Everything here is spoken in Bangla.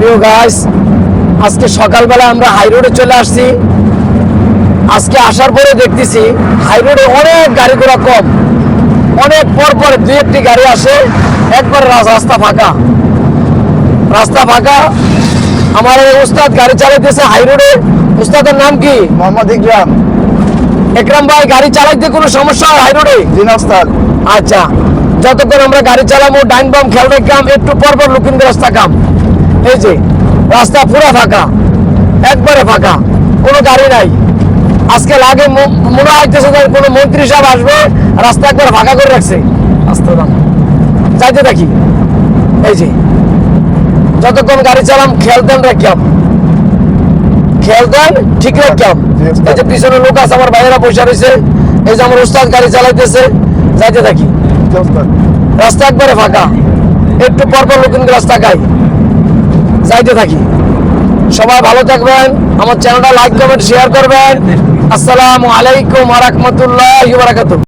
প্রিয় গাইস, আজকে সকালবেলা আমরা হাই রোডে চলে আসছি। আজকে আসার পরে দেখতেছি হাই রোডে অনেক গাড়ি ঘোড়া কম, অনেক পর পর দুই একটি গাড়ি আসে, একবার রাস্তা ফাঁকা। রাস্তা ফাঁকা। আমার এই উস্তাদ গাড়ি চালাইতেছে হাই রোডে। উস্তাদের নাম কি? মোহাম্মদ ইকরাম। একরাম ভাই, গাড়ি চালাইতে কোনো সমস্যা হয় হাই রোডে? জি না উস্তাদ। আচ্ছা, যতক্ষণ আমরা গাড়ি চালাবো ডাইন বাম খেয়াল রাখলাম, একটু পরপর লুকিন্দে রাস্তা কাম। এই যে রাস্তা পুরো ফাঁকা, একবারে ফাঁকা, কোনো গাড়ি নাই। আজকে লাগে মনে হইতেছে যে কোনো মন্ত্রী সাহেব আসবে, রাস্তা একবার ফাঁকা করে রাখছে। রাস্তা যাইতে থাকি। এই যে যতক্ষণ গাড়ি চালাম খেয়াল দেন রাখলাম, খেয়াল দেন ঠিক রাখলাম। এই যে পিছনে লোক আছে, আমার ভাইয়েরা পয়সা রয়েছে। এই যে আমার উস্তাদ গাড়ি চালাইতেছে, যাইতে থাকি। রাস্তা একবারে ফাঁকা, একটু পরপর লোক রাস্তা গাই, যাইতে থাকি। সবাই ভালো থাকবেন, আমার চ্যানেলটা লাইক কমেন্ট শেয়ার করবেন। আসসালামু আলাইকুম ওয়া রাহমাতুল্লাহি ওয়া বারাকাতুহু।